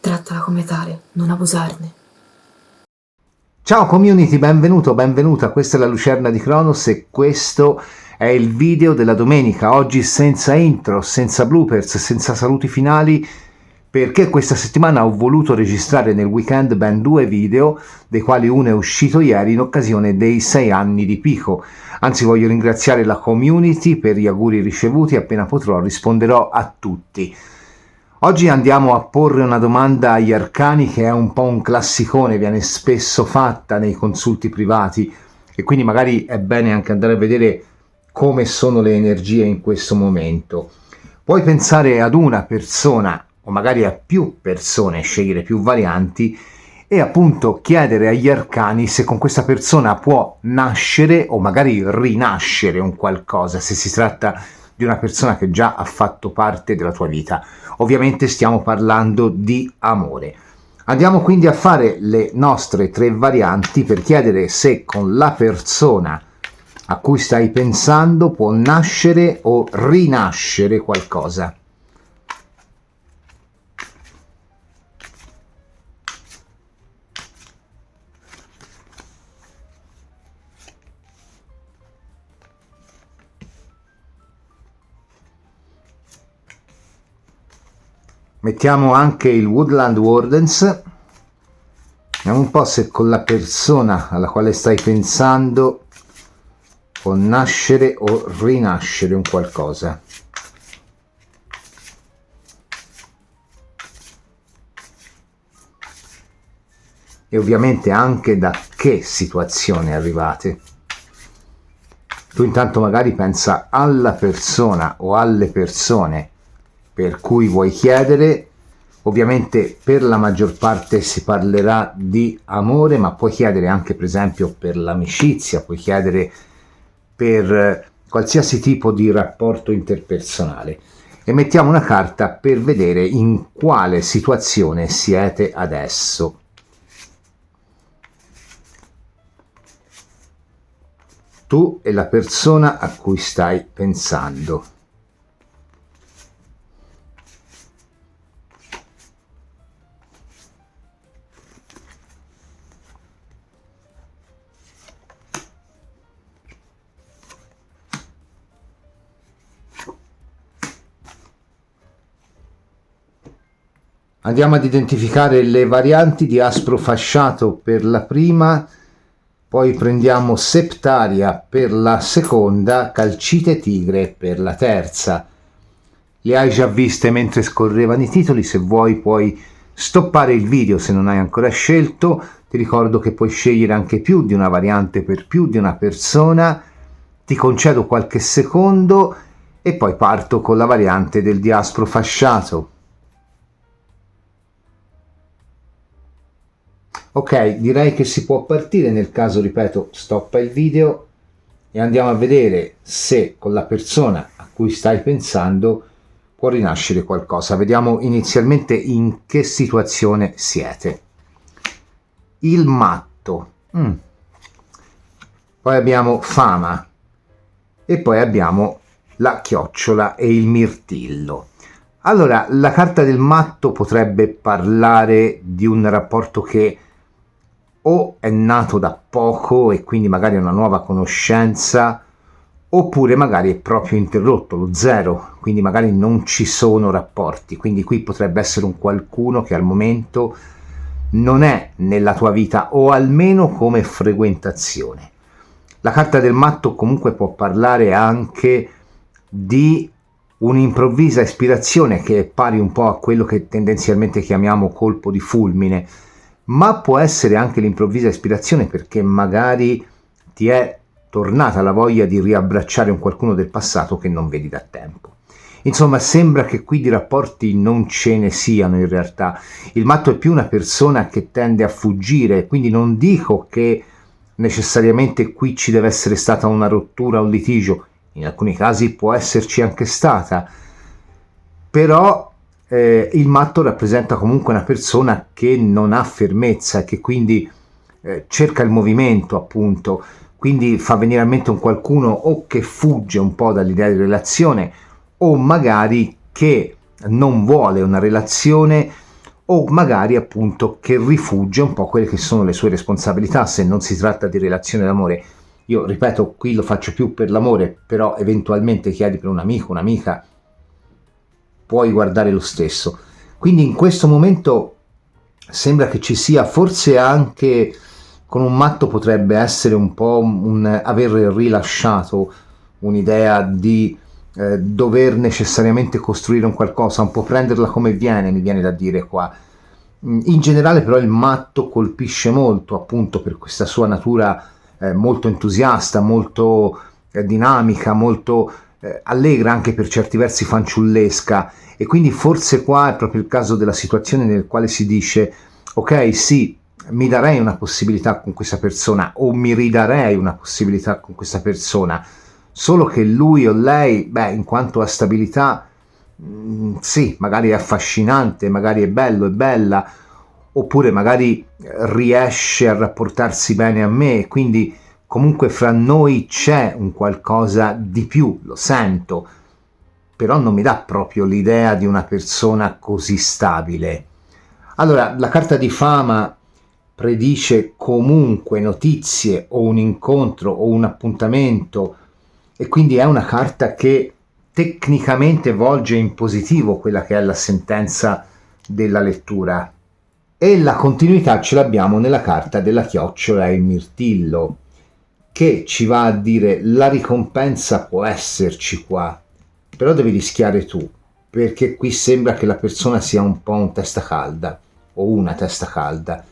Trattala come tale, non abusarne. Ciao community, benvenuto, benvenuta, questa è la Lucerna di Cronos e questo è il video della domenica, oggi senza intro, senza bloopers, senza saluti finali, perché questa settimana ho voluto registrare nel weekend ben 2 video, dei quali uno è uscito ieri in occasione dei 6 anni di Pico. Anzi, voglio ringraziare la community per gli auguri ricevuti, appena potrò risponderò a tutti. Oggi andiamo a porre una domanda agli arcani che è un po' un classicone, viene spesso fatta nei consulti privati e quindi magari è bene anche andare a vedere come sono le energie in questo momento. Puoi pensare ad una persona o magari a più persone, scegliere più varianti e appunto chiedere agli arcani se con questa persona può nascere o magari rinascere un qualcosa, se si tratta di una persona che già ha fatto parte della tua vita. Ovviamente stiamo parlando di amore. Andiamo quindi a fare le nostre 3 varianti per chiedere se con la persona a cui stai pensando può nascere o rinascere qualcosa. Mettiamo anche il Woodland Wardens. Vediamo un po' se con la persona alla quale stai pensando può nascere o rinascere un qualcosa. E ovviamente anche da che situazione arrivate. Tu intanto magari pensa alla persona o alle persone per cui vuoi chiedere. Ovviamente per la maggior parte si parlerà di amore, ma puoi chiedere anche per esempio per l'amicizia, puoi chiedere per qualsiasi tipo di rapporto interpersonale. E mettiamo una carta per vedere in quale situazione siete adesso. Tu e la persona a cui stai pensando. Andiamo ad identificare le varianti di aspro fasciato per la prima, poi prendiamo septaria per la seconda, calcite tigre per la terza. Le hai già viste mentre scorrevano i titoli, se vuoi puoi stoppare il video se non hai ancora scelto. Ti ricordo che puoi scegliere anche più di una variante per più di una persona. Ti concedo qualche secondo e poi parto con la variante del diaspro fasciato. Ok, direi che si può partire, nel caso, ripeto, stoppa il video e andiamo a vedere se con la persona a cui stai pensando può rinascere qualcosa. Vediamo inizialmente in che situazione siete. Il matto, poi abbiamo fama e poi abbiamo la chiocciola e il mirtillo. Allora, la carta del matto potrebbe parlare di un rapporto che o è nato da poco e quindi magari è una nuova conoscenza, oppure magari è proprio interrotto, lo zero, quindi magari non ci sono rapporti, quindi qui potrebbe essere un qualcuno che al momento non è nella tua vita o almeno come frequentazione. La carta del matto comunque può parlare anche di un'improvvisa ispirazione che è pari un po' a quello che tendenzialmente chiamiamo colpo di fulmine, ma può essere anche l'improvvisa ispirazione perché magari ti è tornata la voglia di riabbracciare un qualcuno del passato che non vedi da tempo. Insomma, sembra che qui di rapporti non ce ne siano in realtà. Il matto è più una persona che tende a fuggire, quindi non dico che necessariamente qui ci deve essere stata una rottura o un litigio, in alcuni casi può esserci anche stata, però il matto rappresenta comunque una persona che non ha fermezza e che quindi cerca il movimento, appunto, quindi fa venire a mente un qualcuno o che fugge un po' dall'idea di relazione o magari che non vuole una relazione o magari appunto che rifugge un po' quelle che sono le sue responsabilità se non si tratta di relazione d'amore. Io ripeto, qui lo faccio più per l'amore, però eventualmente chiedi per un amico, un'amica, puoi guardare lo stesso. Quindi in questo momento sembra che ci sia, forse anche con un matto potrebbe essere un po' aver rilasciato un'idea di dover necessariamente costruire un qualcosa, un po' prenderla come viene, mi viene da dire qua. In generale però il matto colpisce molto, appunto per questa sua natura molto entusiasta, molto dinamica, molto allegra, anche per certi versi fanciullesca, e quindi forse qua è proprio il caso della situazione nel quale si dice ok, sì, mi darei una possibilità con questa persona o mi ridarei una possibilità con questa persona, solo che lui o lei, in quanto a stabilità, sì, magari è affascinante, magari è bello, è bella, oppure magari riesce a rapportarsi bene a me, quindi comunque fra noi c'è un qualcosa di più, lo sento, però non mi dà proprio l'idea di una persona così stabile. Allora, la carta di fama predice comunque notizie o un incontro o un appuntamento, e quindi è una carta che tecnicamente volge in positivo quella che è la sentenza della lettura. E la continuità ce l'abbiamo nella carta della chiocciola e il mirtillo, che ci va a dire la ricompensa può esserci qua, però devi rischiare tu, perché qui sembra che la persona sia un po' un testa calda o una testa calda.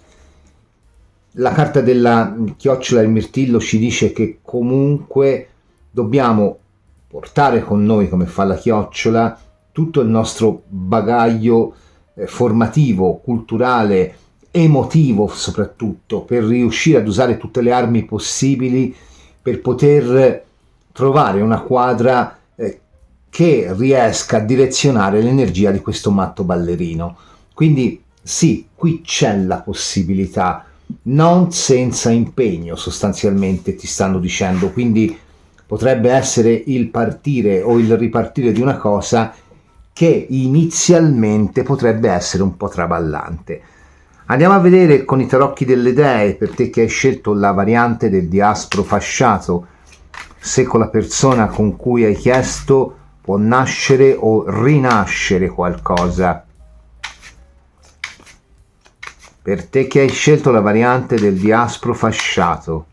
La carta della chiocciola e il mirtillo ci dice che comunque dobbiamo portare con noi, come fa la chiocciola, tutto il nostro bagaglio formativo, culturale, emotivo soprattutto, per riuscire ad usare tutte le armi possibili per poter trovare una quadra che riesca a direzionare l'energia di questo matto ballerino. Quindi sì, qui c'è la possibilità, non senza impegno sostanzialmente ti stanno dicendo, quindi potrebbe essere il partire o il ripartire di una cosa che inizialmente potrebbe essere un po' traballante. Andiamo a vedere con i tarocchi delle dee, per te che hai scelto la variante del diaspro fasciato, se con la persona con cui hai chiesto può nascere o rinascere qualcosa. Per te che hai scelto la variante del diaspro fasciato,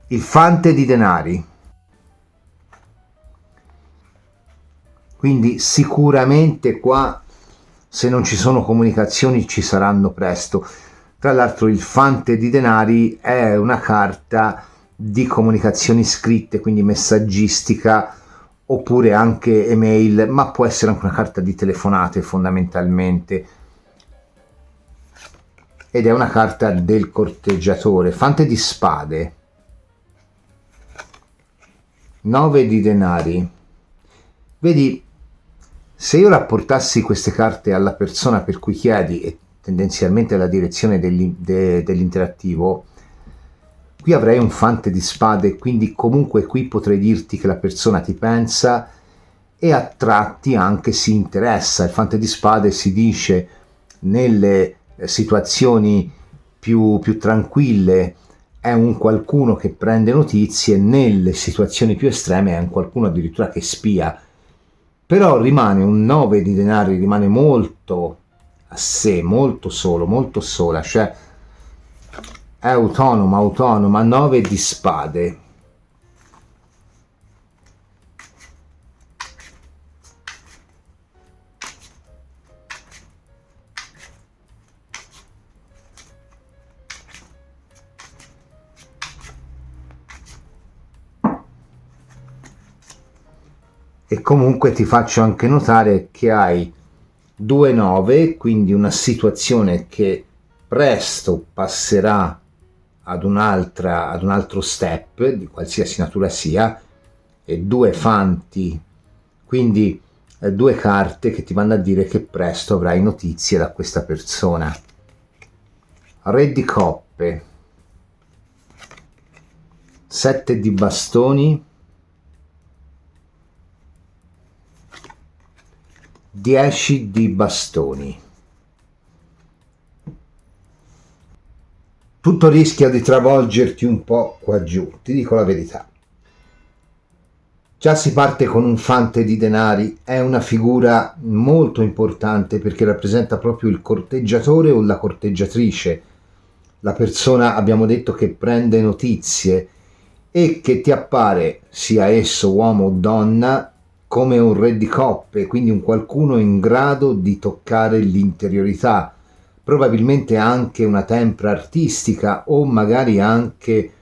il fante di denari. Quindi sicuramente qua, se non ci sono comunicazioni, ci saranno presto. Tra l'altro il fante di denari è una carta di comunicazioni scritte, quindi messaggistica, oppure anche email, ma può essere anche una carta di telefonate fondamentalmente. Ed è una carta del corteggiatore. Fante di spade, 9 di denari. Vedi, se io rapportassi queste carte alla persona per cui chiedi e tendenzialmente alla direzione dell'interattivo, qui avrei un fante di spade, quindi comunque qui potrei dirti che la persona ti pensa e a tratti anche si interessa. Il fante di spade si dice nelle situazioni più tranquille è un qualcuno che prende notizie, nelle situazioni più estreme è un qualcuno addirittura che spia. Però rimane un 9 di denari, rimane molto a sé, molto solo, molto sola, cioè è autonoma, 9 di spade. E comunque ti faccio anche notare che hai 2-9, quindi una situazione che presto passerà ad un altro step, di qualsiasi natura sia, e 2 fanti, quindi due carte che ti vanno a dire che presto avrai notizie da questa persona. Re di coppe, 7 di bastoni, 10 di bastoni. Tutto rischia di travolgerti un po' qua giù, ti dico la verità. Già si parte con un fante di denari, è una figura molto importante perché rappresenta proprio il corteggiatore o la corteggiatrice, la persona, abbiamo detto, che prende notizie e che ti appare, sia esso uomo o donna, come un re di coppe, quindi un qualcuno in grado di toccare l'interiorità, probabilmente anche una tempra artistica o magari anche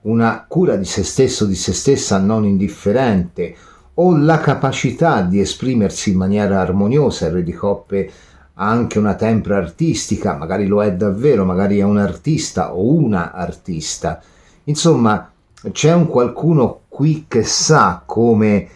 una cura di se stesso, di se stessa non indifferente, o la capacità di esprimersi in maniera armoniosa. Il re di coppe ha anche una tempra artistica, magari lo è davvero, magari è un artista o una artista. Insomma, c'è un qualcuno qui che sa come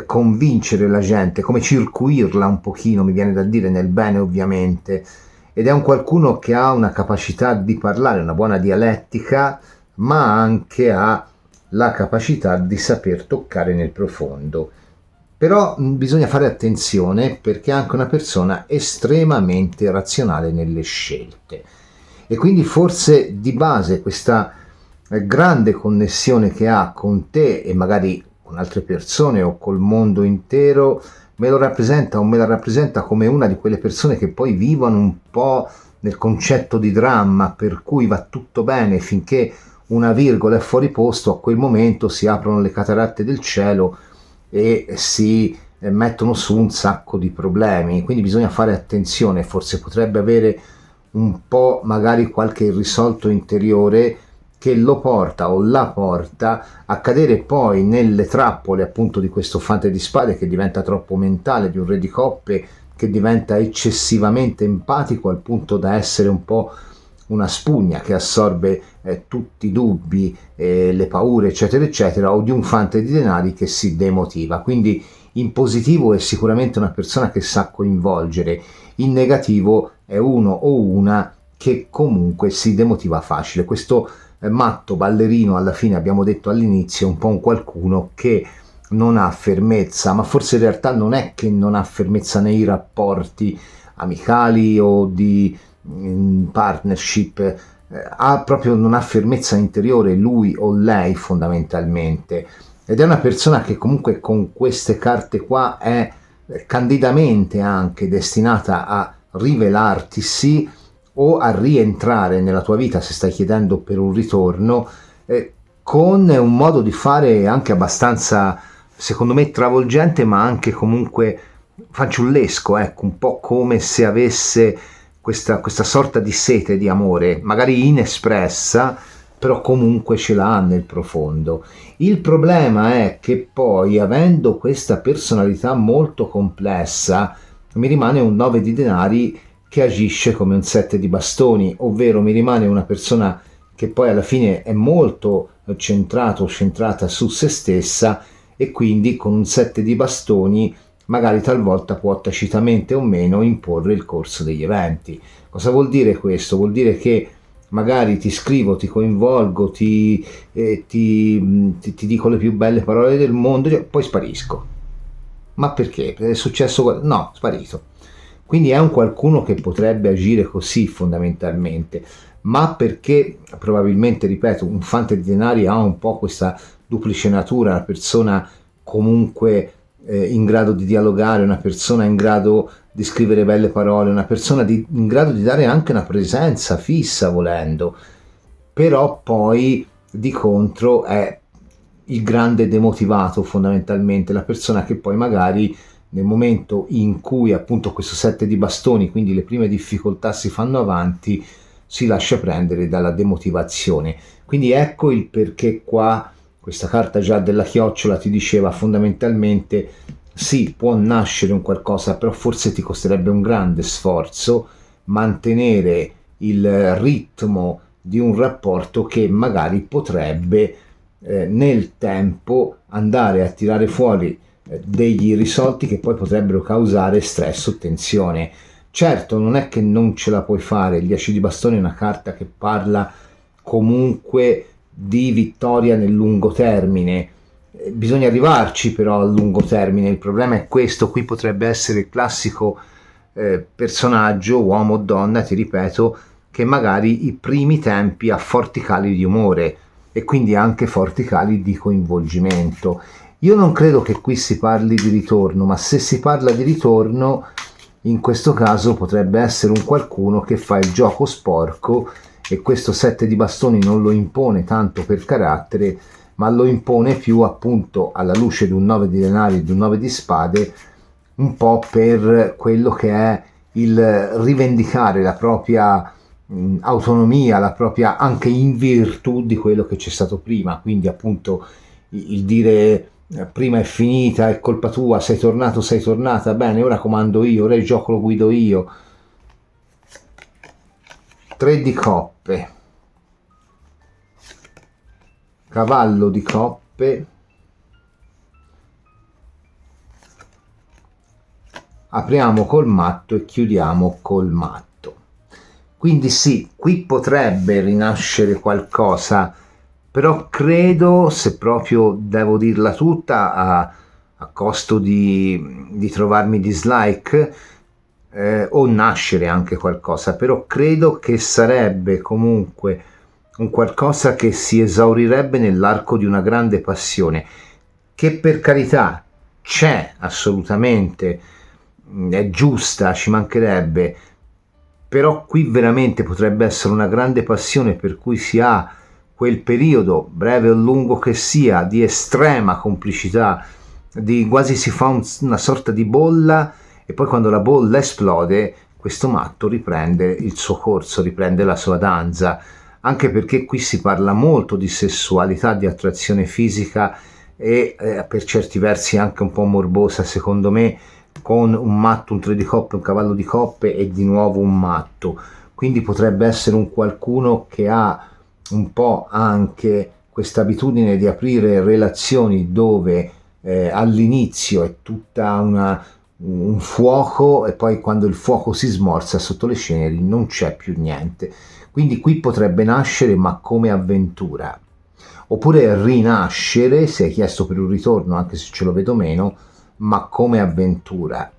convincere la gente, come circuirla un pochino, mi viene da dire, nel bene ovviamente, ed è un qualcuno che ha una capacità di parlare, una buona dialettica, ma anche ha la capacità di saper toccare nel profondo. Però bisogna fare attenzione perché è anche una persona estremamente razionale nelle scelte e quindi forse di base questa grande connessione che ha con te e magari con altre persone o col mondo intero me lo rappresenta o me la rappresenta come una di quelle persone che poi vivono un po' nel concetto di dramma, per cui va tutto bene finché una virgola è fuori posto, a quel momento si aprono le cataratte del cielo e si mettono su un sacco di problemi. Quindi bisogna fare attenzione, forse potrebbe avere un po' magari qualche irrisolto interiore che lo porta o la porta a cadere poi nelle trappole appunto di questo fante di spade che diventa troppo mentale, di un re di coppe che diventa eccessivamente empatico al punto da essere un po' una spugna che assorbe tutti i dubbi, le paure eccetera eccetera, o di un fante di denari che si demotiva. Quindi in positivo è sicuramente una persona che sa coinvolgere, in negativo è uno o una che comunque si demotiva facile. Questo matto ballerino, alla fine abbiamo detto all'inizio, è un po' un qualcuno che non ha fermezza, ma forse in realtà non è che non ha fermezza nei rapporti amicali o di partnership, non ha fermezza interiore lui o lei fondamentalmente, ed è una persona che comunque con queste carte qua è candidamente anche destinata a rivelartisi o a rientrare nella tua vita se stai chiedendo per un ritorno, con un modo di fare anche abbastanza, secondo me, travolgente, ma anche comunque fanciullesco, ecco, un po' come se avesse questa sorta di sete di amore, magari inespressa, però comunque ce l'ha nel profondo. Il problema è che poi, avendo questa personalità molto complessa, mi rimane un 9 di denari che agisce come un 7 di bastoni, ovvero mi rimane una persona che poi alla fine è molto centrato o centrata su se stessa e quindi con un 7 di bastoni magari talvolta può tacitamente o meno imporre il corso degli eventi. Cosa vuol dire questo? Vuol dire che magari ti scrivo, ti coinvolgo, ti dico le più belle parole del mondo, poi sparisco. Ma perché? È successo? No, sparito. Quindi è un qualcuno che potrebbe agire così fondamentalmente, ma perché probabilmente, ripeto, un fante di denari ha un po' questa duplice natura, una persona comunque in grado di dialogare, una persona in grado di scrivere belle parole, una persona in grado di dare anche una presenza fissa volendo, però poi di contro è il grande demotivato fondamentalmente, la persona che poi magari nel momento in cui appunto questo 7 di bastoni, quindi le prime difficoltà si fanno avanti, si lascia prendere dalla demotivazione. Quindi ecco il perché qua questa carta già della chiocciola ti diceva fondamentalmente sì, può nascere un qualcosa, però forse ti costerebbe un grande sforzo mantenere il ritmo di un rapporto che magari potrebbe nel tempo andare a tirare fuori degli irrisolti che poi potrebbero causare stress o tensione. Certo, non è che non ce la puoi fare, il 10 di bastoni è una carta che parla comunque di vittoria nel lungo termine. Bisogna arrivarci però a lungo termine, il problema è questo, qui potrebbe essere il classico personaggio, uomo o donna, ti ripeto, che magari i primi tempi ha forti cali di umore e quindi anche forti cali di coinvolgimento. Io non credo che qui si parli di ritorno, ma se si parla di ritorno, in questo caso potrebbe essere un qualcuno che fa il gioco sporco, e questo 7 di bastoni non lo impone tanto per carattere, ma lo impone più appunto alla luce di un 9 di denari e di un 9 di spade, un po' per quello che è il rivendicare la propria autonomia, la propria, anche in virtù di quello che c'è stato prima, quindi appunto il dire prima è finita, è colpa tua, sei tornato, sei tornata, bene, ora comando io, ora il gioco lo guido io. 3 di coppe, cavallo di coppe, apriamo col matto e chiudiamo col matto. Quindi sì, qui potrebbe rinascere qualcosa, però credo, se proprio devo dirla tutta a costo di trovarmi dislike, o nascere anche qualcosa, però credo che sarebbe comunque un qualcosa che si esaurirebbe nell'arco di una grande passione, che per carità c'è assolutamente, è giusta, ci mancherebbe, però qui veramente potrebbe essere una grande passione per cui si ha quel periodo, breve o lungo che sia, di estrema complicità, di quasi si fa una sorta di bolla, e poi quando la bolla esplode questo matto riprende il suo corso, riprende la sua danza, anche perché qui si parla molto di sessualità, di attrazione fisica e per certi versi anche un po' morbosa secondo me, con un matto, un 3 di coppe, un cavallo di coppe e di nuovo un matto. Quindi potrebbe essere un qualcuno che ha un po' anche questa abitudine di aprire relazioni dove all'inizio è tutta un fuoco e poi quando il fuoco si smorza sotto le ceneri non c'è più niente. Quindi qui potrebbe nascere, ma come avventura, oppure rinascere, se hai chiesto per un ritorno, anche se ce lo vedo meno, ma come avventura.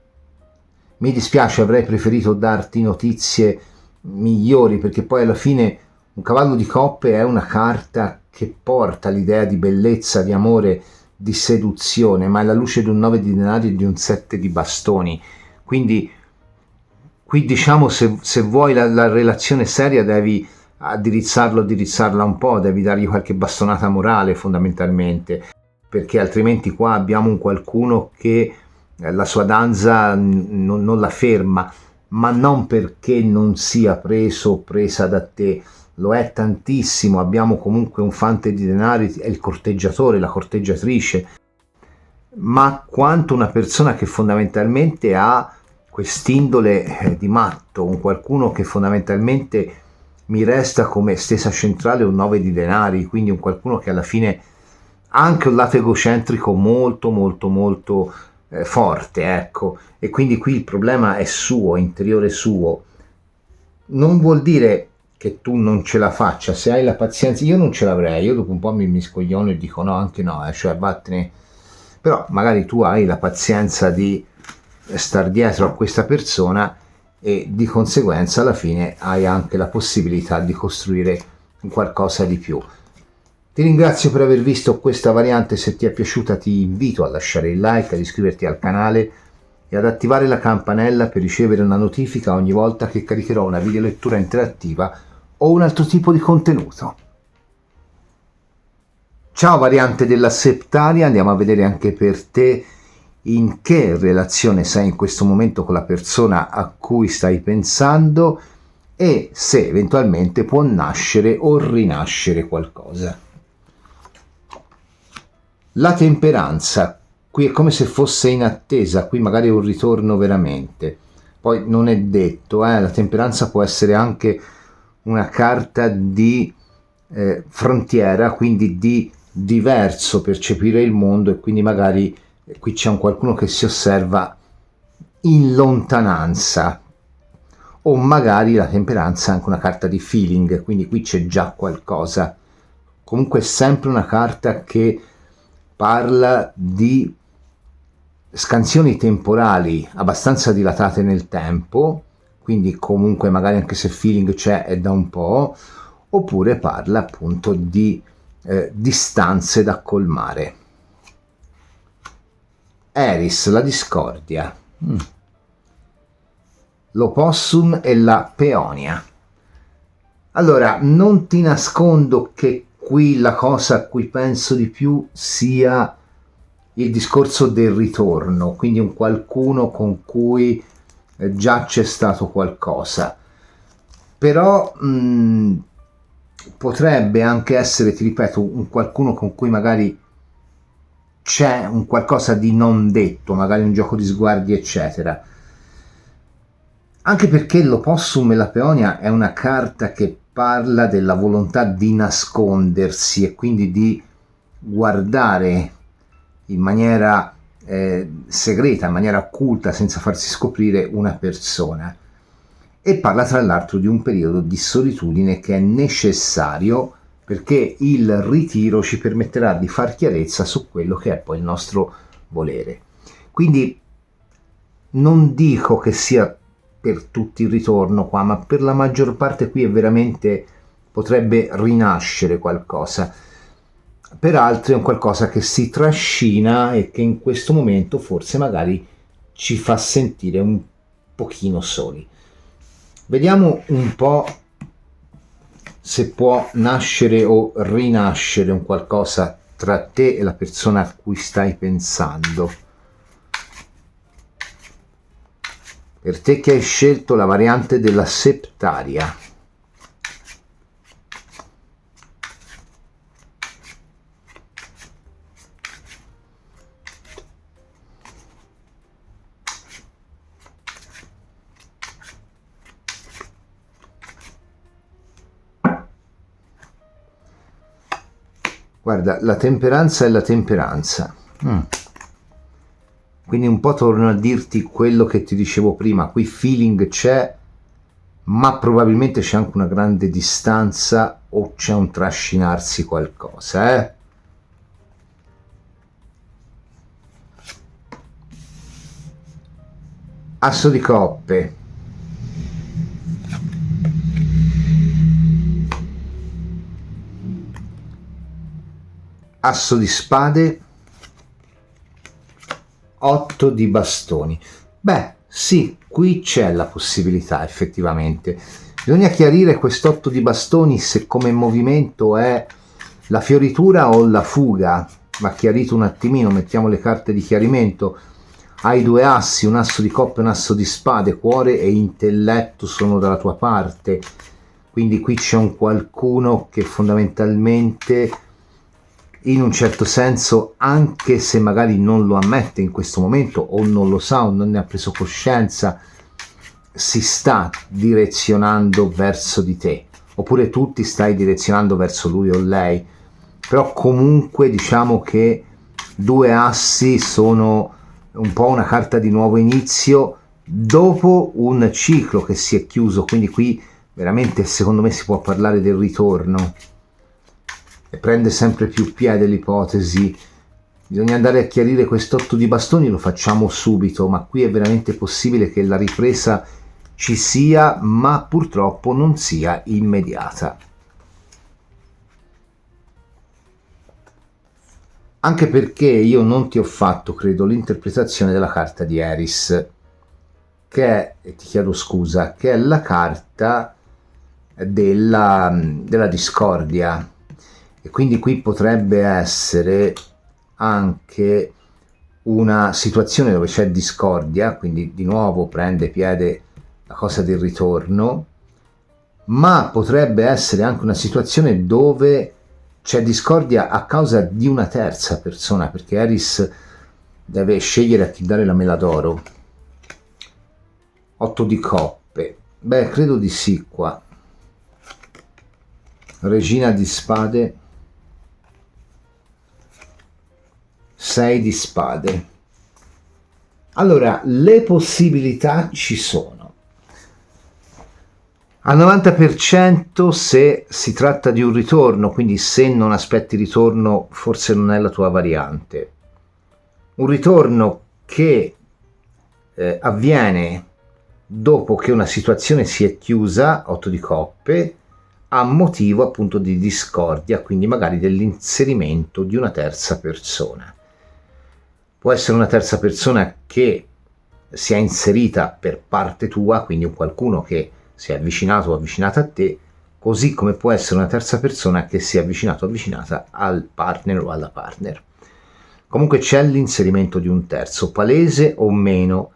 Mi dispiace, avrei preferito darti notizie migliori, perché poi alla fine un cavallo di coppe è una carta che porta l'idea di bellezza, di amore, di seduzione, ma è la luce di un 9 di denari e di un 7 di bastoni. Quindi qui diciamo, se vuoi la relazione seria devi addirizzarla un po', devi dargli qualche bastonata morale fondamentalmente, perché altrimenti qua abbiamo un qualcuno che la sua danza non la ferma, ma non perché non sia preso o presa da te, lo è tantissimo. Abbiamo comunque un fante di denari, è il corteggiatore, la corteggiatrice, ma quanto una persona che fondamentalmente ha quest'indole di matto, un qualcuno che fondamentalmente mi resta come stesa centrale un 9 di denari, quindi un qualcuno che alla fine ha anche un lato egocentrico molto molto molto forte, ecco, e quindi qui il problema è suo, interiore suo. Non vuol dire che tu non ce la faccia, se hai la pazienza. Io non ce l'avrei, io dopo un po' mi scogliono e dico no, anche no, cioè vattene, però magari tu hai la pazienza di star dietro a questa persona e di conseguenza alla fine hai anche la possibilità di costruire qualcosa di più. Ti ringrazio per aver visto questa variante, se ti è piaciuta ti invito a lasciare il like, ad iscriverti al canale e ad attivare la campanella per ricevere una notifica ogni volta che caricherò una videolettura interattiva o un altro tipo di contenuto. Ciao variante della Septaria, andiamo a vedere anche per te in che relazione sei in questo momento con la persona a cui stai pensando e se eventualmente può nascere o rinascere qualcosa. La temperanza, qui è come se fosse in attesa, qui magari è un ritorno veramente, poi non è detto, la temperanza può essere anche una carta di frontiera, quindi di diverso percepire il mondo, e quindi magari qui c'è un qualcuno che si osserva in lontananza, o magari la temperanza è anche una carta di feeling, quindi qui c'è già qualcosa. Comunque è sempre una carta che parla di scansioni temporali abbastanza dilatate nel tempo, quindi comunque magari anche se feeling c'è è da un po', oppure parla appunto di distanze da colmare. Eris, la discordia, l'opossum e la peonia. Allora, non ti nascondo che qui la cosa a cui penso di più sia il discorso del ritorno, quindi un qualcuno con cui già c'è stato qualcosa, però potrebbe anche essere, ti ripeto, un qualcuno con cui magari c'è un qualcosa di non detto, magari un gioco di sguardi eccetera, anche perché l'opossum e la peonia è una carta che parla della volontà di nascondersi e quindi di guardare in maniera segreta, in maniera occulta, senza farsi scoprire una persona, e parla tra l'altro di un periodo di solitudine che è necessario perché il ritiro ci permetterà di far chiarezza su quello che è poi il nostro volere. Quindi non dico che sia per tutti il ritorno qua, ma per la maggior parte qui è veramente, potrebbe rinascere qualcosa. Per altri è un qualcosa che si trascina e che in questo momento forse magari ci fa sentire un pochino soli. Vediamo un po' se può nascere o rinascere un qualcosa tra te e la persona a cui stai pensando. Per te che hai scelto la variante della septaria. Guarda, la temperanza è la temperanza. Quindi un po' torno a dirti quello che ti dicevo prima, qui feeling c'è, ma probabilmente c'è anche una grande distanza o c'è un trascinarsi qualcosa, Asso di coppe. Asso di spade, 8 di bastoni. Beh, sì, qui c'è la possibilità effettivamente. Bisogna chiarire quest'otto di bastoni se come movimento è la fioritura o la fuga. Va chiarito un attimino, mettiamo le carte di chiarimento. Hai due assi, un asso di coppe e un asso di spade, cuore e intelletto sono dalla tua parte. Quindi qui c'è un qualcuno che fondamentalmente, in un certo senso, anche se magari non lo ammette in questo momento o non lo sa o non ne ha preso coscienza, si sta direzionando verso di te, oppure tu ti stai direzionando verso lui o lei, però comunque diciamo che due assi sono un po' una carta di nuovo inizio dopo un ciclo che si è chiuso, quindi qui veramente secondo me si può parlare del ritorno. E prende sempre più piede l'ipotesi. Bisogna andare a chiarire quest'otto di bastoni, lo facciamo subito, ma qui è veramente possibile che la ripresa ci sia, ma purtroppo non sia immediata. Anche perché io non ti ho fatto, credo, l'interpretazione della carta di Eris, che è, e ti chiedo scusa, che è la carta della discordia. E quindi qui potrebbe essere anche una situazione dove c'è discordia, quindi di nuovo prende piede la cosa del ritorno, ma potrebbe essere anche una situazione dove c'è discordia a causa di una terza persona, perché Eris deve scegliere a chi dare la mela d'oro. 8 di coppe, beh credo di sì qua. Regina di spade, 6 di spade. Allora, le possibilità ci sono. Al 90% se si tratta di un ritorno, quindi se non aspetti ritorno, forse non è la tua variante. Un ritorno che avviene dopo che una situazione si è chiusa, 8 di coppe, a motivo appunto di discordia, quindi magari dell'inserimento di una terza persona. Può essere una terza persona che si è inserita per parte tua, quindi un qualcuno che si è avvicinato o avvicinata a te, così come può essere una terza persona che si è avvicinato o avvicinata al partner o alla partner. Comunque c'è l'inserimento di un terzo, palese o meno,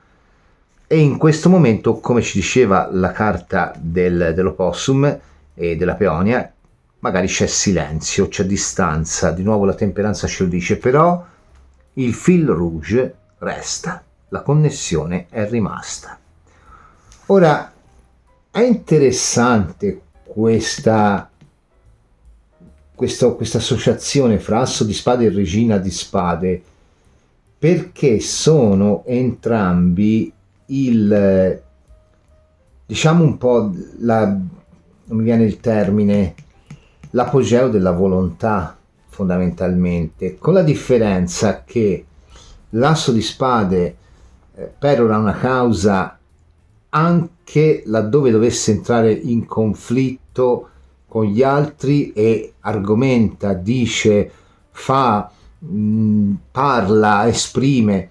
e in questo momento, come ci diceva la carta dell'opossum e della peonia, magari c'è silenzio, c'è distanza, di nuovo la temperanza ce lo dice, però il fil rouge resta, la connessione è rimasta. Ora, è interessante questa associazione fra asso di spade e regina di spade, perché sono entrambi diciamo un po' non mi viene il termine, l'apogeo della volontà, fondamentalmente, con la differenza che l'asso di spade perora una causa anche laddove dovesse entrare in conflitto con gli altri e argomenta, dice, fa, parla, esprime.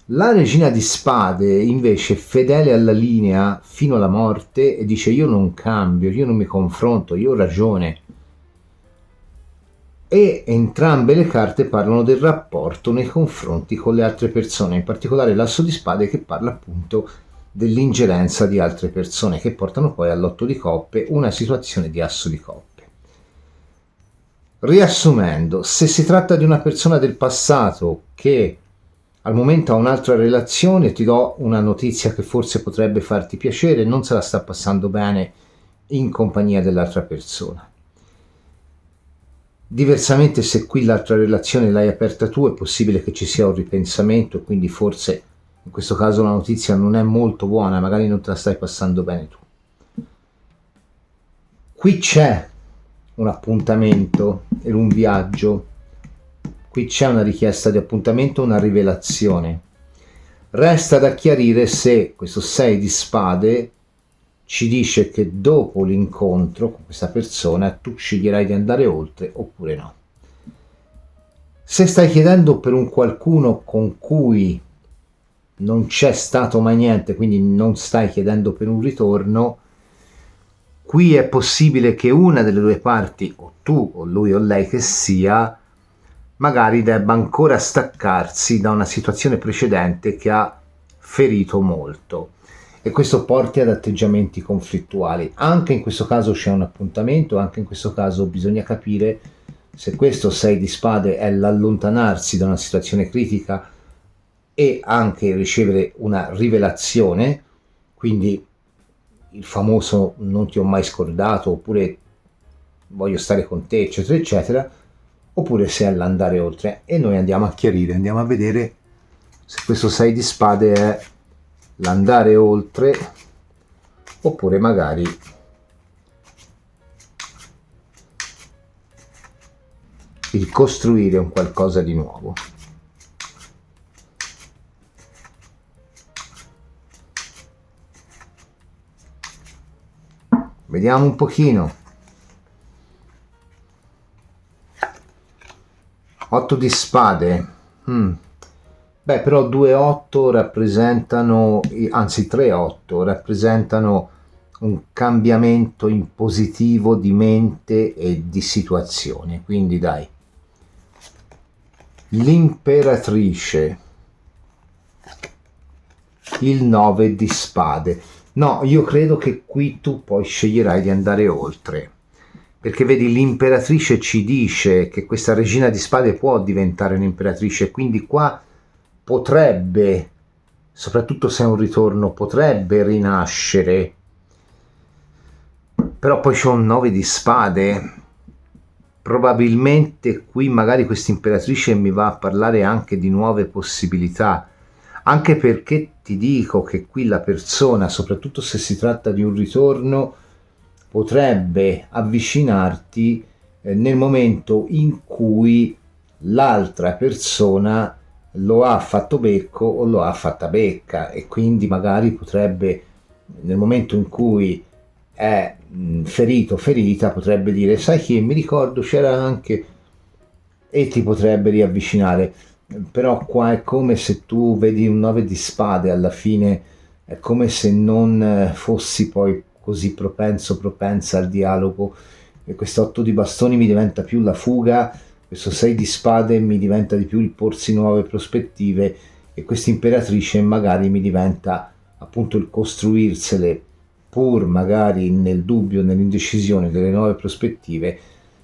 La regina di spade invece è fedele alla linea fino alla morte e dice io non cambio, io non mi confronto, io ho ragione. E entrambe le carte parlano del rapporto nei confronti con le altre persone, in particolare l'asso di spade che parla appunto dell'ingerenza di altre persone, che portano poi all'8 di coppe, una situazione di asso di coppe. Riassumendo, se si tratta di una persona del passato che al momento ha un'altra relazione, ti do una notizia che forse potrebbe farti piacere, non se la sta passando bene in compagnia dell'altra persona. Diversamente, se qui l'altra relazione l'hai aperta tu, è possibile che ci sia un ripensamento e quindi forse in questo caso la notizia non è molto buona, magari non te la stai passando bene tu. Qui c'è un appuntamento e un viaggio, qui c'è una richiesta di appuntamento, una rivelazione. Resta da chiarire se questo 6 di spade ci dice che dopo l'incontro con questa persona tu sceglierai di andare oltre oppure no. Se stai chiedendo per un qualcuno con cui non c'è stato mai niente, quindi non stai chiedendo per un ritorno, qui è possibile che una delle due parti, o tu o lui o lei che sia, magari debba ancora staccarsi da una situazione precedente che ha ferito molto, e questo porta ad atteggiamenti conflittuali. Anche in questo caso c'è un appuntamento, anche in questo caso bisogna capire se questo 6 di spade è l'allontanarsi da una situazione critica e anche ricevere una rivelazione, quindi il famoso non ti ho mai scordato oppure voglio stare con te, eccetera eccetera, oppure se è l'andare oltre. E noi andiamo a chiarire, andiamo a vedere se questo 6 di spade è l'andare oltre oppure magari il costruire un qualcosa di nuovo. Vediamo un pochino. 8 di spade. Beh, però 2-8 rappresentano, anzi 3-8 rappresentano un cambiamento in positivo di mente e di situazione. Quindi dai. L'imperatrice. Il 9 di spade. No, io credo che qui tu poi sceglierai di andare oltre, perché vedi l'imperatrice ci dice che questa regina di spade può diventare un'imperatrice, quindi qua potrebbe, soprattutto se è un ritorno, potrebbe rinascere. Però poi c'è un 9 di spade, probabilmente qui magari questa imperatrice mi va a parlare anche di nuove possibilità, anche perché ti dico che qui la persona, soprattutto se si tratta di un ritorno, potrebbe avvicinarti nel momento in cui l'altra persona lo ha fatto becco o lo ha fatta becca, e quindi magari potrebbe, nel momento in cui è ferito, ferita, potrebbe dire: sai che mi ricordo c'era anche, e ti potrebbe riavvicinare. Però qua è come se tu vedi un 9 di spade, alla fine è come se non fossi poi così propensa al dialogo, e questo 8 di bastoni mi diventa più la fuga, questo 6 di spade mi diventa di più il porsi nuove prospettive, e questa imperatrice magari mi diventa appunto il costruirsele, pur magari nel dubbio, nell'indecisione delle nuove prospettive.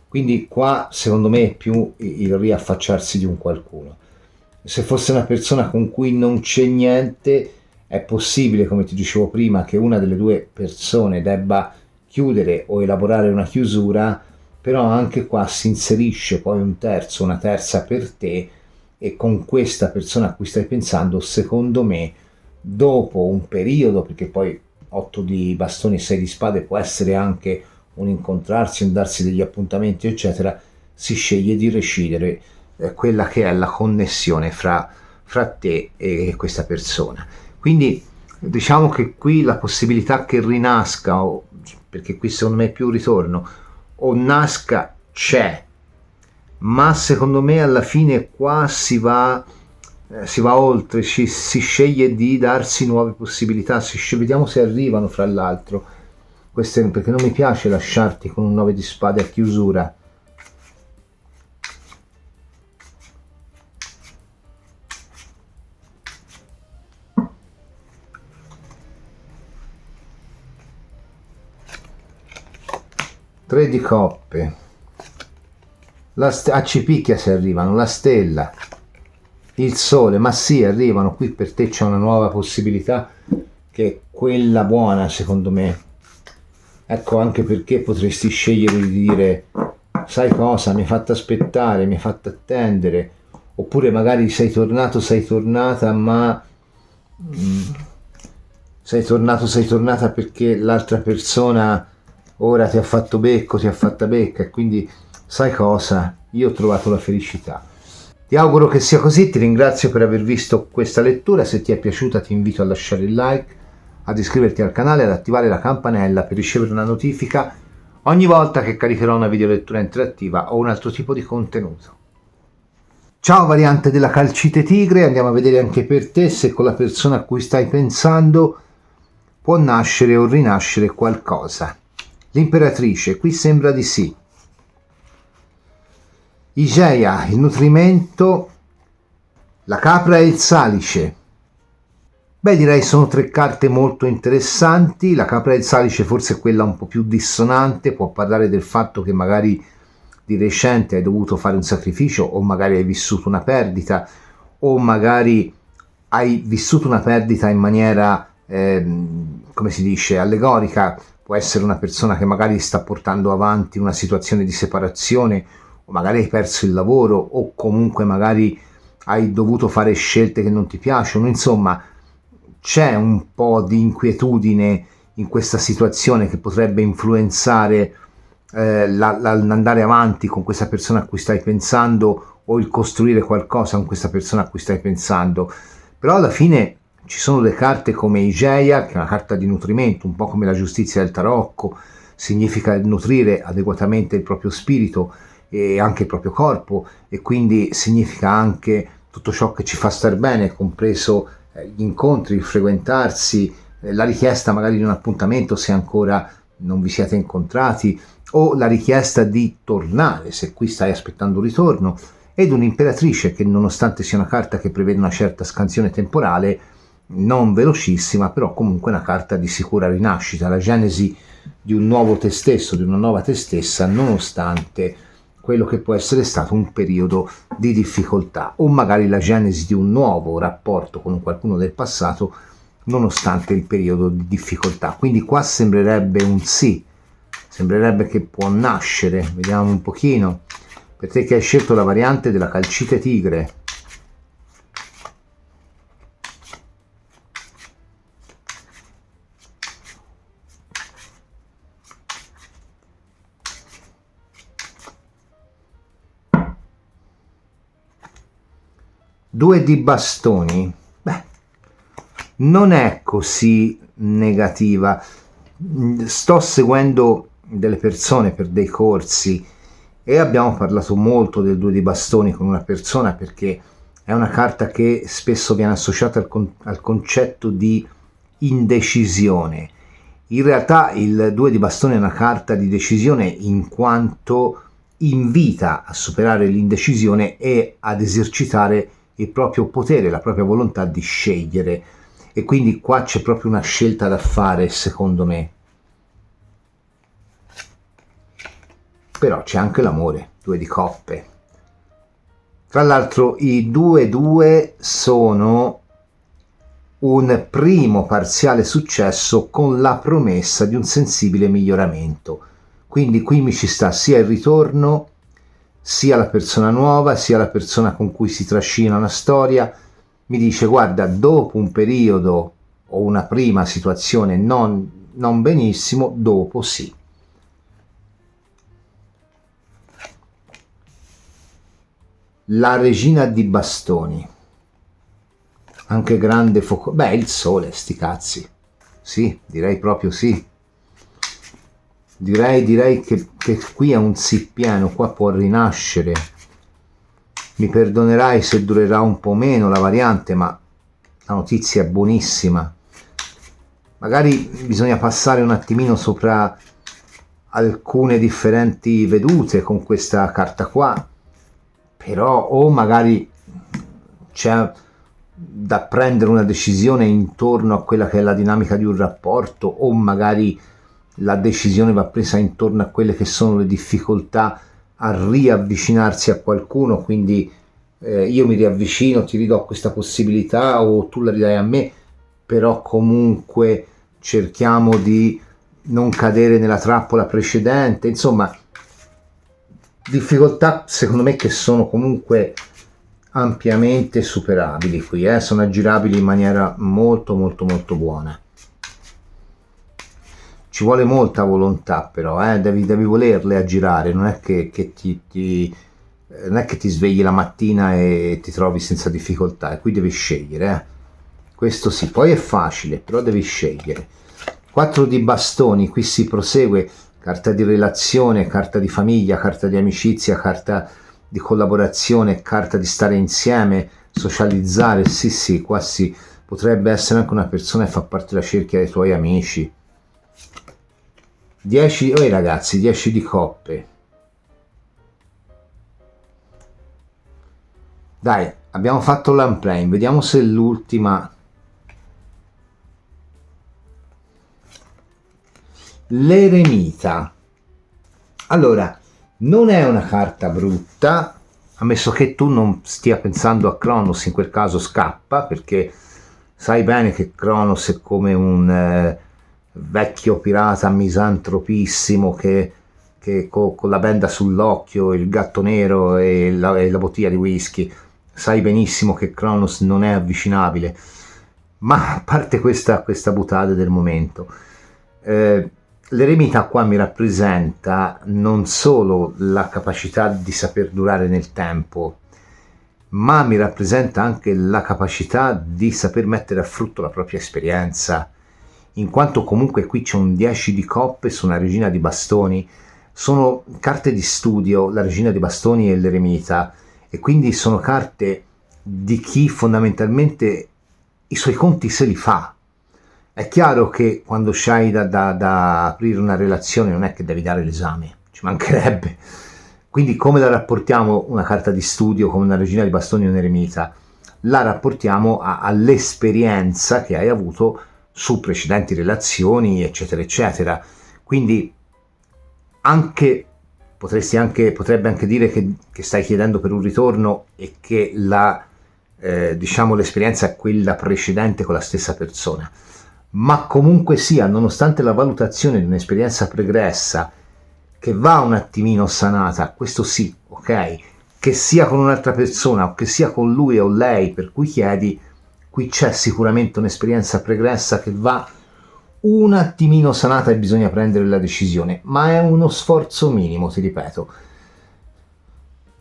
Quindi qua secondo me è più il riaffacciarsi di un qualcuno. Se fosse una persona con cui non c'è niente, è possibile, come ti dicevo prima, che una delle due persone debba chiudere o elaborare una chiusura, però anche qua si inserisce poi un terzo, una terza per te, e con questa persona a cui stai pensando, secondo me, dopo un periodo, perché poi 8 di bastoni e 6 di spade può essere anche un incontrarsi, un darsi degli appuntamenti, eccetera, si sceglie di recidere quella che è la connessione fra te e questa persona. Quindi diciamo che qui la possibilità che rinasca, perché qui secondo me è più ritorno, o nasca, c'è, ma secondo me alla fine qua si va oltre, si sceglie di darsi nuove possibilità, vediamo se arrivano fra l'altro queste, perché non mi piace lasciarti con un 9 di spade a chiusura. Tre di coppe, ci picchia se arrivano, la stella, il sole, ma sì, arrivano. Qui per te c'è una nuova possibilità che è quella buona, secondo me. Ecco anche perché potresti scegliere di dire: sai cosa, mi hai fatto aspettare, mi hai fatto attendere, oppure magari sei tornato, sei tornata, ma sei tornata perché l'altra persona ora ti ha fatto becco, ti ha fatta becca, e quindi sai cosa, io ho trovato la felicità. Ti auguro che sia così, ti ringrazio per aver visto questa lettura. Se ti è piaciuta ti invito a lasciare il like, ad iscriverti al canale e ad attivare la campanella per ricevere una notifica ogni volta che caricherò una videolettura interattiva o un altro tipo di contenuto. Ciao variante della calcite tigre, andiamo a vedere anche per te se con la persona a cui stai pensando può nascere o rinascere qualcosa. L'imperatrice, qui sembra di sì. Igeia, il nutrimento, la capra e il salice. Beh, direi sono tre carte molto interessanti. La capra e il salice forse è quella un po' più dissonante, può parlare del fatto che magari di recente hai dovuto fare un sacrificio, o magari hai vissuto una perdita, o magari hai vissuto una perdita in maniera, come si dice, allegorica. Può essere una persona che magari sta portando avanti una situazione di separazione, o magari hai perso il lavoro, o comunque magari hai dovuto fare scelte che non ti piacciono. Insomma, c'è un po' di inquietudine in questa situazione che potrebbe influenzare l'andare avanti con questa persona a cui stai pensando, o il costruire qualcosa con questa persona a cui stai pensando. Però alla fine ci sono le carte come Igeia, che è una carta di nutrimento, un po' come la giustizia del tarocco, significa nutrire adeguatamente il proprio spirito e anche il proprio corpo, e quindi significa anche tutto ciò che ci fa star bene, compreso gli incontri, il frequentarsi, la richiesta magari di un appuntamento se ancora non vi siete incontrati, o la richiesta di tornare se qui stai aspettando un ritorno, ed un'imperatrice che, nonostante sia una carta che prevede una certa scansione temporale, non velocissima, però comunque una carta di sicura rinascita, la genesi di un nuovo te stesso, di una nuova te stessa, nonostante quello che può essere stato un periodo di difficoltà, o magari la genesi di un nuovo rapporto con qualcuno del passato nonostante il periodo di difficoltà. Quindi qua sembrerebbe un sì, sembrerebbe che può nascere. Vediamo un pochino per te che hai scelto la variante della calcite tigre. 2 di bastoni, beh, non è così negativa. Sto seguendo delle persone per dei corsi e abbiamo parlato molto del 2 di bastoni con una persona, perché è una carta che spesso viene associata al concetto di indecisione. In realtà il 2 di bastoni è una carta di decisione, in quanto invita a superare l'indecisione e ad esercitare il proprio potere, la propria volontà di scegliere. E quindi qua c'è proprio una scelta da fare, secondo me. Però c'è anche l'amore, 2 di coppe. Tra l'altro i 2-2 sono un primo parziale successo con la promessa di un sensibile miglioramento. Quindi qui mi ci sta sia il ritorno, sia la persona nuova, sia la persona con cui si trascina una storia. Mi dice: guarda, dopo un periodo o una prima situazione non benissimo, dopo sì. La regina di bastoni, anche grande fuoco, beh, il sole, sti cazzi, sì, direi proprio sì. Direi che qui è un sì pieno, qua può rinascere. Mi perdonerai se durerà un po' meno la variante, ma la notizia è buonissima. Magari bisogna passare un attimino sopra alcune differenti vedute con questa carta qua, però o magari c'è da prendere una decisione intorno a quella che è la dinamica di un rapporto, o magari la decisione va presa intorno a quelle che sono le difficoltà a riavvicinarsi a qualcuno, quindi io mi riavvicino, ti ridò questa possibilità o tu la ridai a me, però comunque cerchiamo di non cadere nella trappola precedente. Insomma, difficoltà secondo me che sono comunque ampiamente superabili qui, sono aggirabili in maniera molto molto molto buona. Ci vuole molta volontà, però devi volerle aggirare, non è che non è che ti svegli la mattina e ti trovi senza difficoltà, e qui devi scegliere, questo sì, poi è facile, però devi scegliere. 4 di bastoni, qui si prosegue, carta di relazione, carta di famiglia, carta di amicizia, carta di collaborazione, carta di stare insieme, socializzare, sì, qua sì, potrebbe essere anche una persona che fa parte della cerchia dei tuoi amici. 10, ragazzi, 10 di coppe. Dai, abbiamo fatto l'unplane, vediamo se l'ultima. L'eremita. Allora, non è una carta brutta, ammesso che tu non stia pensando a Cronos, in quel caso scappa, perché sai bene che Cronos è come un vecchio pirata misantropissimo che con la benda sull'occhio, il gatto nero e la bottiglia di whisky. Sai benissimo che Cronos non è avvicinabile, ma a parte questa butade del momento, l'eremita qua mi rappresenta non solo la capacità di saper durare nel tempo, ma mi rappresenta anche la capacità di saper mettere a frutto la propria esperienza, in quanto comunque qui c'è un 10 di coppe su una regina di bastoni. Sono carte di studio, la regina di bastoni e l'eremita, e quindi sono carte di chi fondamentalmente i suoi conti se li fa. È chiaro che quando c'hai da aprire una relazione non è che devi dare l'esame, ci mancherebbe. Quindi come la rapportiamo una carta di studio come una regina di bastoni o un'eremita? La rapportiamo all'esperienza che hai avuto su precedenti relazioni, eccetera eccetera. Quindi potrebbe anche dire che stai chiedendo per un ritorno e che l'esperienza è quella precedente con la stessa persona. Ma comunque sia, nonostante la valutazione di un'esperienza pregressa che va un attimino sanata, questo sì, ok? Che sia con un'altra persona o che sia con lui o lei per cui chiedi, qui c'è sicuramente un'esperienza pregressa che va un attimino sanata e bisogna prendere la decisione, ma è uno sforzo minimo, ti ripeto.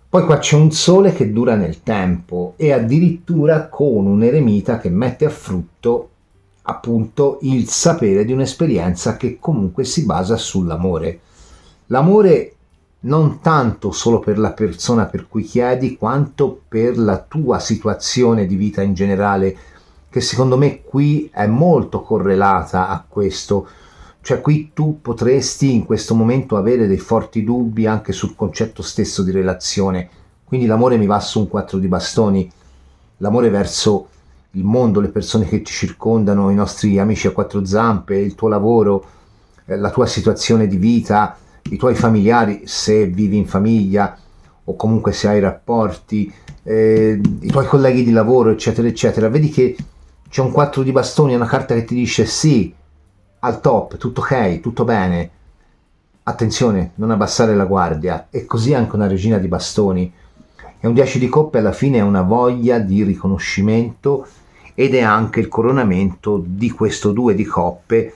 Poi qua c'è un sole che dura nel tempo e addirittura con un eremita che mette a frutto appunto il sapere di un'esperienza che comunque si basa sull'amore. L'amore non tanto solo per la persona per cui chiedi, quanto per la tua situazione di vita in generale, che secondo me qui è molto correlata a questo. Cioè qui tu potresti in questo momento avere dei forti dubbi anche sul concetto stesso di relazione, quindi l'amore mi va su un 4 di bastoni, l'amore verso il mondo, le persone che ti circondano, i nostri amici a quattro zampe, il tuo lavoro, la tua situazione di vita, i tuoi familiari se vivi in famiglia o comunque se hai rapporti, i tuoi colleghi di lavoro, eccetera eccetera. Vedi che c'è un 4 di bastoni, una carta che ti dice sì, al top, tutto ok, tutto bene, attenzione, non abbassare la guardia. E così anche una regina di bastoni. E un 10 di coppe alla fine è una voglia di riconoscimento ed è anche il coronamento di questo 2 di coppe,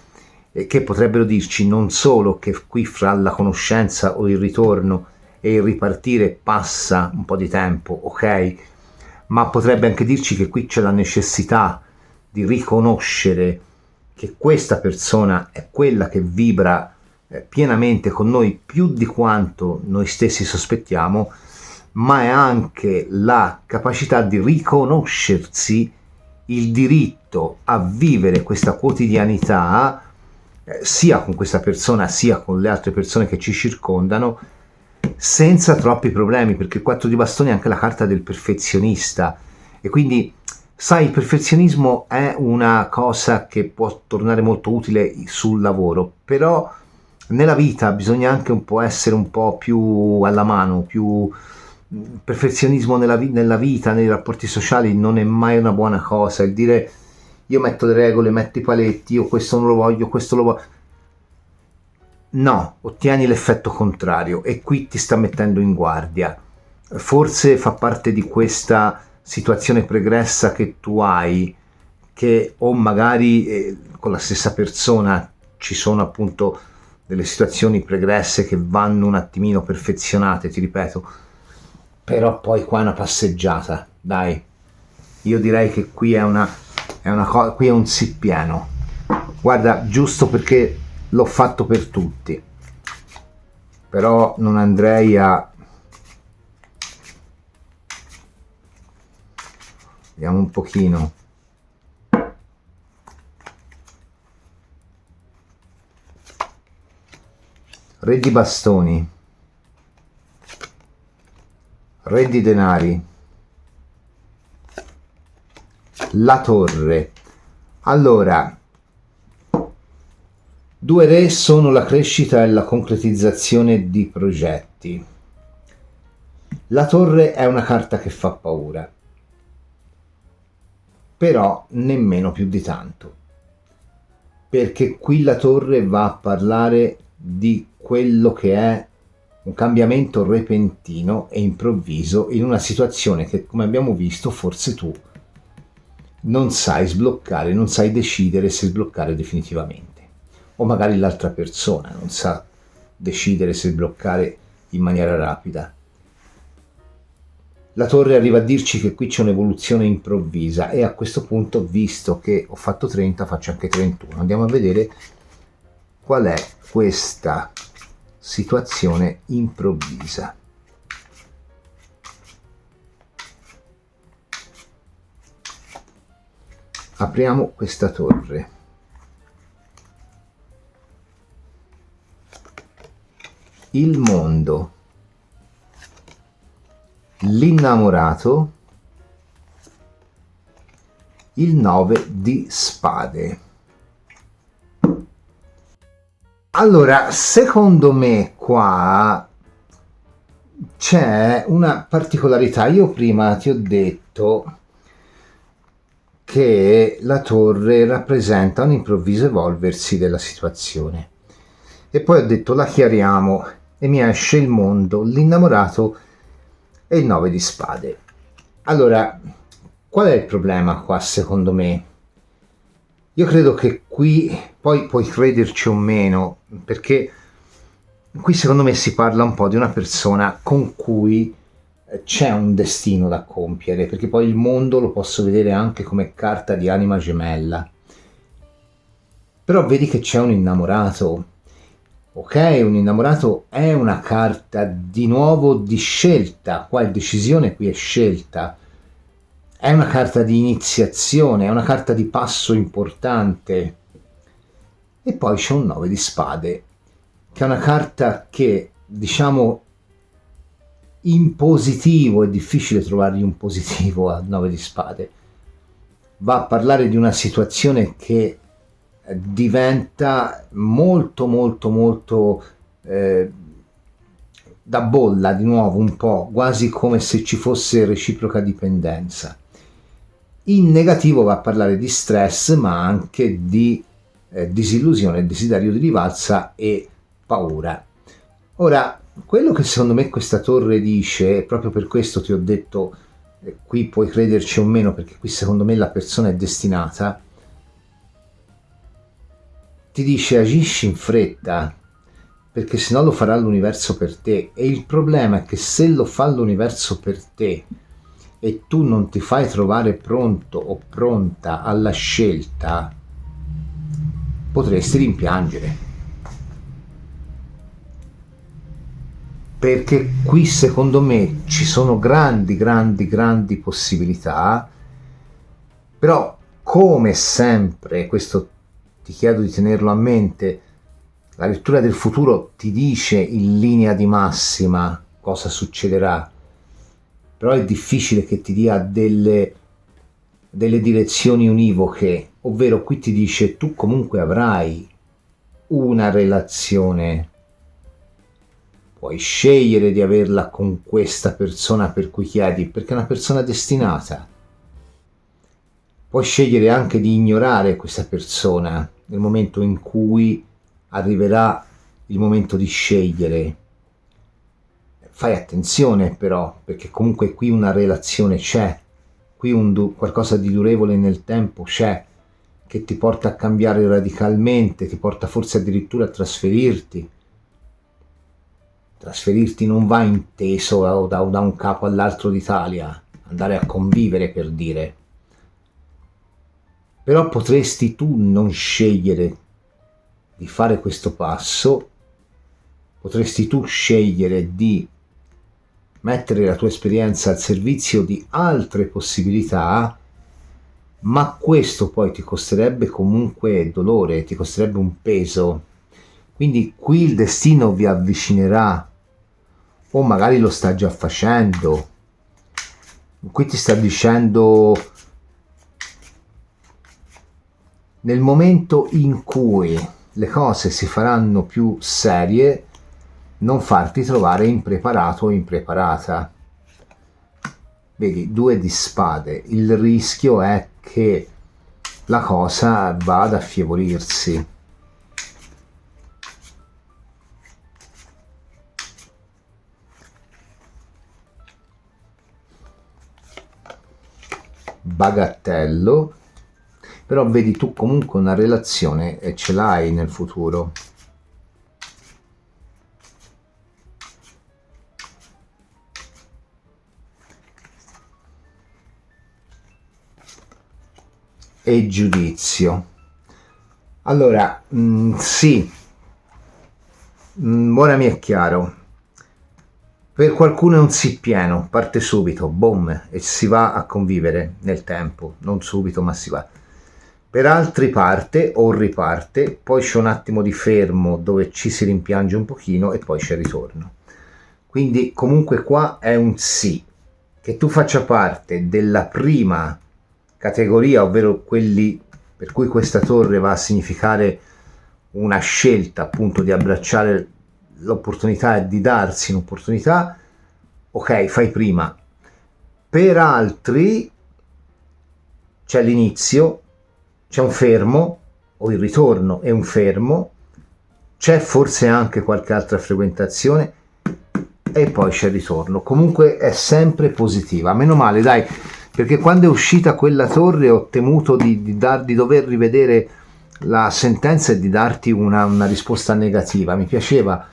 che potrebbero dirci non solo che qui fra la conoscenza o il ritorno e il ripartire passa un po' di tempo, ok, ma potrebbe anche dirci che qui c'è la necessità di riconoscere che questa persona è quella che vibra pienamente con noi più di quanto noi stessi sospettiamo, ma è anche la capacità di riconoscersi il diritto a vivere questa quotidianità sia con questa persona sia con le altre persone che ci circondano senza troppi problemi, perché il 4 di bastoni è anche la carta del perfezionista e quindi sai, il perfezionismo è una cosa che può tornare molto utile sul lavoro, però nella vita bisogna anche un po' essere un po' più alla mano, più perfezionismo nella vita, nei rapporti sociali non è mai una buona cosa. Il dire io metto le regole, metto i paletti, io questo non lo voglio, questo lo voglio, no, ottieni l'effetto contrario e qui ti sta mettendo in guardia. Forse fa parte di questa situazione pregressa che tu hai, che o magari con la stessa persona ci sono appunto delle situazioni pregresse che vanno un attimino perfezionate, ti ripeto, però poi qua è una passeggiata, dai, io direi che qui è qui è un sì pieno, guarda, giusto perché l'ho fatto per tutti, però non andrei a... Vediamo un pochino. Re di bastoni, re di denari, la torre. Allora, 2 re sono la crescita e la concretizzazione di progetti. La torre è una carta che fa paura, però nemmeno più di tanto, perché qui la torre va a parlare di quello che è un cambiamento repentino e improvviso in una situazione che, come abbiamo visto, forse tu non sai sbloccare, non sai decidere se sbloccare definitivamente, o magari l'altra persona non sa decidere se sbloccare in maniera rapida. La torre arriva a dirci che qui c'è un'evoluzione improvvisa e a questo punto, visto che ho fatto 30, faccio anche 31. Andiamo a vedere qual è questa situazione improvvisa. Apriamo questa torre. Il mondo, l'innamorato, il 9 di spade. Allora, secondo me qua c'è una particolarità. Io prima ti ho detto che la torre rappresenta un improvviso evolversi della situazione e poi ho detto la chiariamo e mi esce il mondo, l'innamorato e il 9 di spade. Allora, qual è il problema qua secondo me? Io credo che qui, poi puoi crederci o meno, perché qui secondo me si parla un po' di una persona con cui c'è un destino da compiere, perché poi il mondo lo posso vedere anche come carta di anima gemella. Però vedi che c'è un innamorato. Ok, un innamorato è una carta di nuovo di scelta, qua è decisione, qui è scelta. È una carta di iniziazione, è una carta di passo importante. E poi c'è un 9 di spade, che è una carta che, diciamo, in positivo, è difficile trovargli un positivo al 9 di spade, va a parlare di una situazione che diventa molto molto molto da bolla, di nuovo un po', quasi come se ci fosse reciproca dipendenza. In negativo va a parlare di stress, ma anche di disillusione, desiderio di rivalsa e paura. Ora, quello che secondo me questa torre dice, e proprio per questo ti ho detto, qui puoi crederci o meno, perché qui secondo me la persona è destinata, ti dice agisci in fretta, perché se no lo farà l'universo per te. E il problema è che se lo fa l'universo per te e tu non ti fai trovare pronto o pronta alla scelta, potresti rimpiangere. Perché qui secondo me ci sono grandi possibilità, però come sempre, questo ti chiedo di tenerlo a mente, la lettura del futuro ti dice in linea di massima cosa succederà, però è difficile che ti dia delle direzioni univoche, ovvero qui ti dice tu comunque avrai una relazione, puoi scegliere di averla con questa persona per cui chiedi, perché è una persona destinata. Puoi scegliere anche di ignorare questa persona nel momento in cui arriverà il momento di scegliere. Fai attenzione però, perché comunque qui una relazione c'è, qui qualcosa di durevole nel tempo c'è, che ti porta a cambiare radicalmente, ti porta forse addirittura a trasferirti. Trasferirti non va inteso da un capo all'altro d'Italia, andare a convivere per dire. Però potresti tu non scegliere di fare questo passo, potresti tu scegliere di mettere la tua esperienza al servizio di altre possibilità, ma questo poi ti costerebbe comunque dolore, ti costerebbe un peso. Quindi qui il destino vi avvicinerà, o magari lo sta già facendo. Qui ti sta dicendo, nel momento in cui le cose si faranno più serie, non farti trovare impreparato o impreparata. Vedi, 2 di spade, il rischio è che la cosa va ad affievolirsi. Bagattello, però vedi tu comunque una relazione e ce l'hai nel futuro. E giudizio. Allora, sì, ora mi è chiaro. Per qualcuno è un sì pieno, parte subito, boom, e si va a convivere nel tempo, non subito ma si va. Per altri parte o riparte, poi c'è un attimo di fermo dove ci si rimpiange un pochino e poi c'è il ritorno. Quindi comunque qua è un sì, che tu faccia parte della prima categoria, ovvero quelli per cui questa torre va a significare una scelta appunto di abbracciare l'opportunità e di darsi un'opportunità, ok, fai prima. Per altri c'è l'inizio, c'è un fermo, o il ritorno è un fermo, c'è forse anche qualche altra frequentazione e poi c'è il ritorno. Comunque è sempre positiva, meno male dai, perché quando è uscita quella torre ho temuto di dover rivedere la sentenza e di darti una risposta negativa. Mi piaceva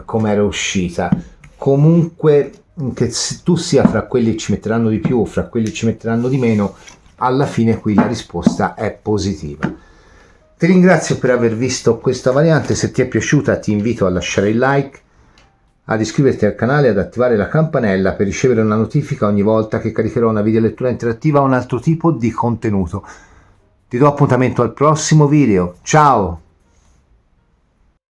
come era uscita, comunque che tu sia fra quelli che ci metteranno di più o fra quelli che ci metteranno di meno, alla fine qui la risposta è positiva. Ti ringrazio per aver visto questa variante, se ti è piaciuta ti invito a lasciare il like, ad iscriverti al canale e ad attivare la campanella per ricevere una notifica ogni volta che caricherò una videolettura interattiva o un altro tipo di contenuto. Ti do appuntamento al prossimo video, ciao!